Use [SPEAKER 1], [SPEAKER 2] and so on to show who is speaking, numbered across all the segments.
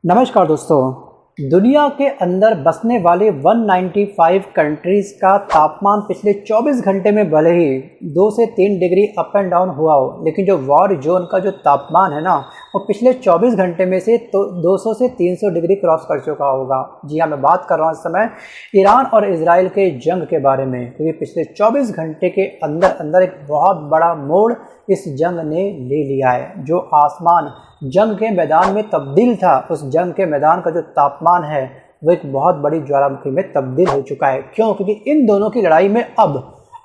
[SPEAKER 1] नमस्कार दोस्तों। दुनिया के अंदर बसने वाले 195 कंट्रीज़ का तापमान पिछले 24 घंटे में भले ही 2 से 3 डिग्री अप एंड डाउन हुआ हो, लेकिन जो वॉर जोन का जो तापमान है ना, वो पिछले 24 घंटे में से तो 200 से 300 डिग्री क्रॉस कर चुका होगा। जी हाँ, मैं बात कर रहा हूँ इस समय ईरान और इजराइल के जंग के बारे में, क्योंकि पिछले 24 घंटे के अंदर अंदर एक बहुत बड़ा मोड़ इस जंग ने ले लिया है। जो आसमान जंग के मैदान में तब्दील था, उस जंग के मैदान का जो तापमान है वो एक बहुत बड़ी ज्वालामुखी में तब्दील हो चुका है। क्यों? क्योंकि इन दोनों की लड़ाई में अब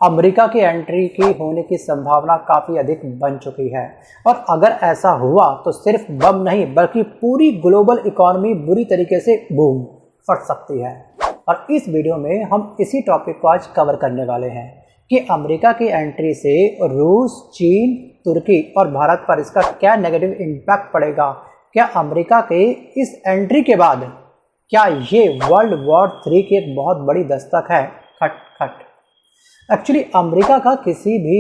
[SPEAKER 1] अमेरिका की एंट्री की होने की संभावना काफ़ी अधिक बन चुकी है। और अगर ऐसा हुआ तो सिर्फ बम नहीं बल्कि पूरी ग्लोबल इकॉनमी बुरी तरीके से बूम फट सकती है। और इस वीडियो में हम इसी टॉपिक को आज कवर करने वाले हैं कि अमेरिका की एंट्री से रूस, चीन, तुर्की और भारत पर इसका क्या नेगेटिव इम्पैक्ट पड़ेगा। क्या अमेरिका के इस एंट्री के बाद क्या ये वर्ल्ड वॉर 3 की एक बहुत बड़ी दस्तक है? खट खट। एक्चुअली अमेरिका का किसी भी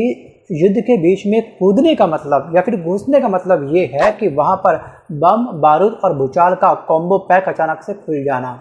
[SPEAKER 1] युद्ध के बीच में कूदने का मतलब या फिर घुसने का मतलब ये है कि वहाँ पर बम, बारूद और भूचाल का कॉम्बो पैक अचानक से खुल जाना।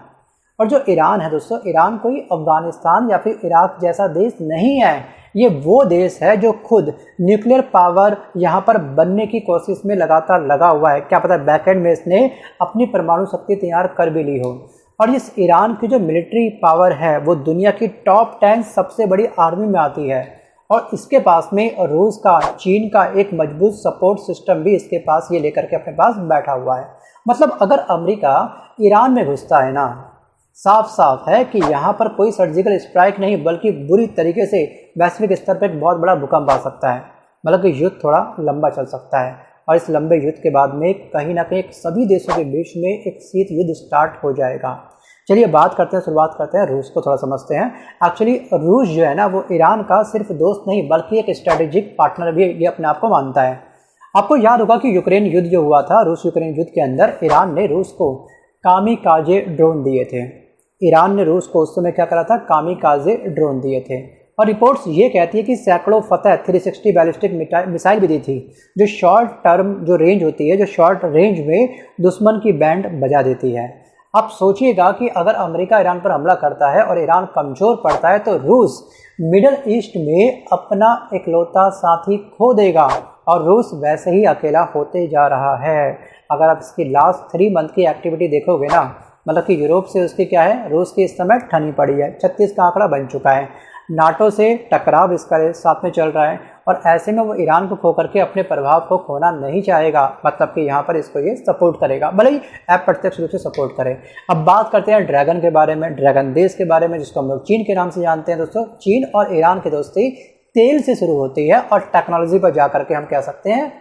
[SPEAKER 1] और जो ईरान है दोस्तों, ईरान कोई अफगानिस्तान या फिर इराक जैसा देश नहीं है। ये वो देश है जो खुद न्यूक्लियर पावर यहाँ पर बनने की कोशिश में लगातार लगा हुआ है। क्या पता बैकएंड में इसने अपनी परमाणु शक्ति तैयार कर भी ली हो। और इस ईरान की जो मिलिट्री पावर है वो दुनिया की टॉप 10 सबसे बड़ी आर्मी में आती है। और इसके पास में रूस का, चीन का एक मजबूत सपोर्ट सिस्टम भी इसके पास ये लेकर के अपने पास बैठा हुआ है। मतलब अगर अमेरिका ईरान में घुसता है ना, साफ साफ है कि यहाँ पर कोई सर्जिकल स्ट्राइक नहीं बल्कि बुरी तरीके से वैश्विक स्तर पर एक बहुत बड़ा भूकंप आ सकता है। मतलब कि युद्ध थोड़ा लंबा चल सकता है और इस लंबे युद्ध के बाद में कहीं ना कहीं सभी देशों के बीच में एक शीत युद्ध स्टार्ट हो जाएगा। चलिए शुरुआत करते हैं रूस को थोड़ा समझते हैं। एक्चुअली रूस जो है ना, वो ईरान का सिर्फ दोस्त नहीं बल्कि एक स्ट्रेटेजिक पार्टनर भी ये अपने आप को मानता है। आपको याद होगा कि यूक्रेन युद्ध जो हुआ था, रूस यूक्रेन युद्ध के अंदर ईरान ने रूस को कामिकाजे ड्रोन दिए थे। ईरान ने रूस को उस समय क्या करा था? कामिकाजे ड्रोन दिए थे। और रिपोर्ट्स ये कहती है कि सैकड़ों फतह 360 बैलिस्टिक मिसाइल भी दी थी, जो शॉर्ट टर्म जो रेंज होती है, जो शॉर्ट रेंज में दुश्मन की बैंड बजा देती है। अब सोचिएगा कि अगर अमेरिका ईरान पर हमला करता है और ईरान कमज़ोर पड़ता है तो रूस मिडल ईस्ट में अपना इकलौता साथी खो देगा। और रूस वैसे ही अकेला होते जा रहा है। अगर आप इसकी लास्ट 3 मंथ की एक्टिविटी देखोगे ना, मतलब कि यूरोप से उसकी क्या है, रूस की इस समय ठनी पड़ी है। 36 का आंकड़ा बन चुका है। नाटो से टकराव इसका साथ में चल रहा है और ऐसे में वो ईरान को खो करके अपने प्रभाव को खोना नहीं चाहेगा। मतलब कि यहाँ पर इसको ये सपोर्ट करेगा, भले ही अप्रत्यक्ष रूप से सपोर्ट करे। अब बात करते हैं ड्रैगन के बारे में, ड्रैगन देश के बारे में, जिसको हम लोग चीन के नाम से जानते हैं। दोस्तों, चीन और ईरान की दोस्ती तेल से शुरू होती है और टेक्नोलॉजी पर जा करके हम कह सकते हैं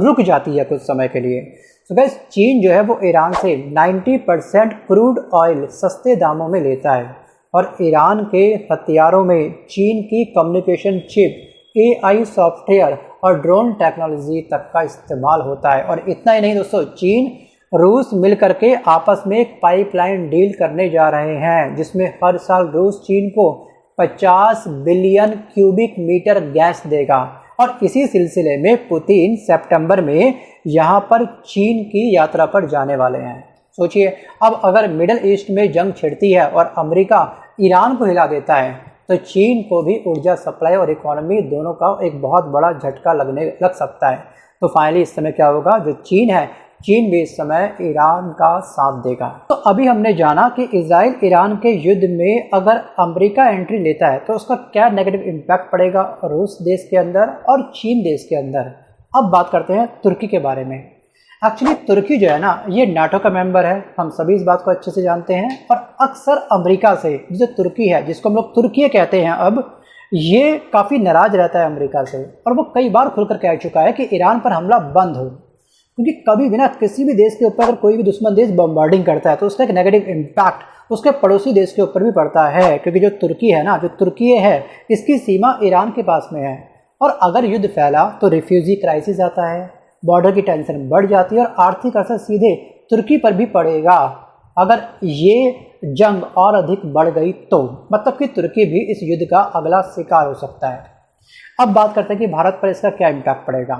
[SPEAKER 1] रुक जाती है कुछ समय के लिए। तो गाइस, चीन जो है वो ईरान से 90% क्रूड ऑयल सस्ते दामों में लेता है। और ईरान के हथियारों में चीन की कम्युनिकेशन चिप, AI सॉफ्टवेयर और ड्रोन टेक्नोलॉजी तक का इस्तेमाल होता है। और इतना ही नहीं दोस्तों, चीन रूस मिल करके आपस में एक पाइपलाइन डील करने जा रहे हैं, जिसमें हर साल रूस चीन को 50 बिलियन क्यूबिक मीटर गैस देगा। और इसी सिलसिले में पुतिन सितंबर में यहाँ पर चीन की यात्रा पर जाने वाले हैं। सोचिए, अब अगर मिडल ईस्ट में जंग छिड़ती है और अमेरिका ईरान को हिला देता है तो चीन को भी ऊर्जा सप्लाई और इकोनॉमी दोनों का एक बहुत बड़ा झटका लग सकता है। तो फाइनली इस समय क्या होगा, जो चीन है, चीन भी इस समय ईरान का साथ देगा। तो अभी हमने जाना कि इजराइल ईरान के युद्ध में अगर अमेरिका एंट्री लेता है तो उसका क्या नेगेटिव इम्पैक्ट पड़ेगा रूस देश के अंदर और चीन देश के अंदर। अब बात करते हैं तुर्की के बारे में। एक्चुअली तुर्की जो है ना, ये नाटो का मेंबर है, हम सभी इस बात को अच्छे से जानते हैं। और अक्सर अमेरिका से जो तुर्की है, जिसको हम लोग तुर्की कहते हैं, अब ये काफ़ी नाराज रहता है अमेरिका से। और वो कई बार खुलकर कह चुका है कि ईरान पर हमला बंद हो, क्योंकि कभी भी ना किसी भी देश के ऊपर अगर कोई भी दुश्मन देश बम्बार्डिंग करता है तो उसका एक नेगेटिव इम्पैक्ट उसके पड़ोसी देश के ऊपर भी पड़ता है। क्योंकि जो तुर्की है ना, जो तुर्की है, इसकी सीमा ईरान के पास में है। और अगर युद्ध फैला तो रिफ्यूजी क्राइसिस आता है, बॉर्डर की टेंशन बढ़ जाती है और आर्थिक असर सीधे तुर्की पर भी पड़ेगा। अगर ये जंग और अधिक बढ़ गई तो मतलब कि तुर्की भी इस युद्ध का अगला शिकार हो सकता है। अब बात करते हैं कि भारत पर इसका क्या इम्पैक्ट पड़ेगा।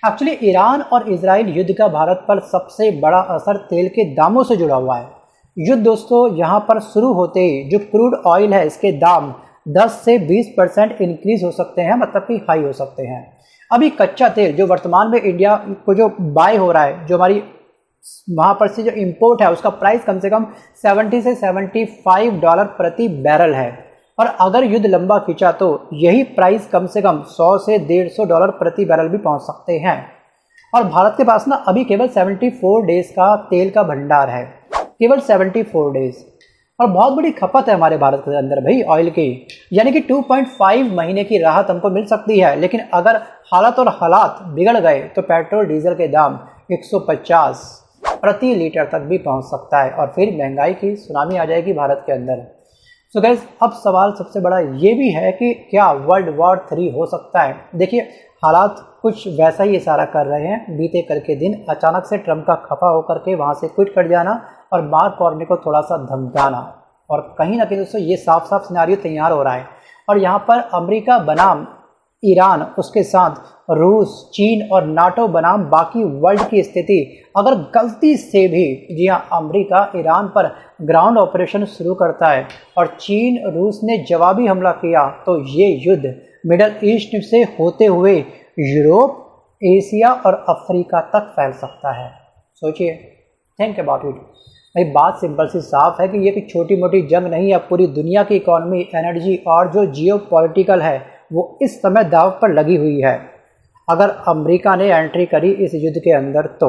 [SPEAKER 1] एक्चुअली ईरान और इजराइल युद्ध का भारत पर सबसे बड़ा असर तेल के दामों से जुड़ा हुआ है। युद्ध दोस्तों यहाँ पर शुरू होते ही जो क्रूड ऑयल है इसके दाम 10 से 20% इंक्रीज हो सकते हैं, मतलब कि हाई हो सकते हैं। अभी कच्चा तेल जो वर्तमान में इंडिया को जो बाय हो रहा है, जो हमारी वहाँ पर से जो इंपोर्ट है, उसका प्राइस कम से कम 70 से $75 प्रति बैरल है। और अगर युद्ध लंबा खींचा तो यही प्राइस कम से कम 100 से $150 प्रति बैरल भी पहुँच सकते हैं। और भारत के पास ना अभी केवल 74 डेज का तेल का भंडार है, केवल 74 डेज, और बहुत बड़ी खपत है हमारे भारत के अंदर भाई ऑयल की, यानी कि 2.5 महीने की राहत हमको मिल सकती है। लेकिन अगर हालात बिगड़ गए तो पेट्रोल डीजल के दाम 150 प्रति लीटर तक भी पहुंच सकता है और फिर महंगाई की सुनामी आ जाएगी भारत के अंदर। सो गाइस, अब सवाल सबसे बड़ा ये भी है कि क्या वर्ल्ड वॉर 3 हो सकता है। देखिए, हालात कुछ वैसा ही इशारा कर रहे हैं। बीते कल के दिन अचानक से ट्रंप का खफा होकर के वहाँ से क्विट कर जाना और मार्क कार्नी को थोड़ा सा धमकाना, और कहीं ना कहीं दोस्तों ये साफ साफ सिनेरियो तैयार हो रहा है। और यहाँ पर अमेरिका बनाम ईरान, उसके साथ रूस, चीन और नाटो बनाम बाकी वर्ल्ड की स्थिति अगर गलती से भी, जी हाँ, अमेरिका ईरान पर ग्राउंड ऑपरेशन शुरू करता है और चीन रूस ने जवाबी हमला किया, तो ये युद्ध मिडल ईस्ट से होते हुए यूरोप, एशिया और अफ्रीका तक फैल सकता है। सोचिए, थिंक अबाउट इट। भाई बात सिंपल सी साफ है कि ये कोई छोटी मोटी जंग नहीं है। पूरी दुनिया की इकोनॉमी, एनर्जी और जो जियो पॉलिटिकल है वो इस समय दांव पर लगी हुई है अगर अमेरिका ने एंट्री करी इस युद्ध के अंदर तो।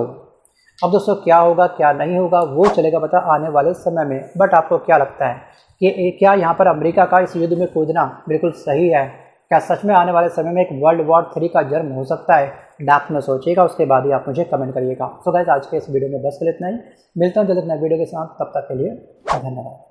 [SPEAKER 1] अब दोस्तों क्या होगा क्या नहीं होगा वो चलेगा पता आने वाले समय में। बट आपको क्या लगता है कि क्या यहाँ पर अमेरिका का इस युद्ध में कूदना बिल्कुल सही है? क्या सच में आने वाले समय में एक वर्ल्ड वॉर 3 का जन्म हो सकता है? डार्क में सोचिएगा, उसके बाद ही आप मुझे कमेंट करिएगा। सो गाइस, आज के इस वीडियो में बस इतना ही। मिलता हूँ जल्द नए वीडियो के साथ, तब तक के लिए धन्यवाद।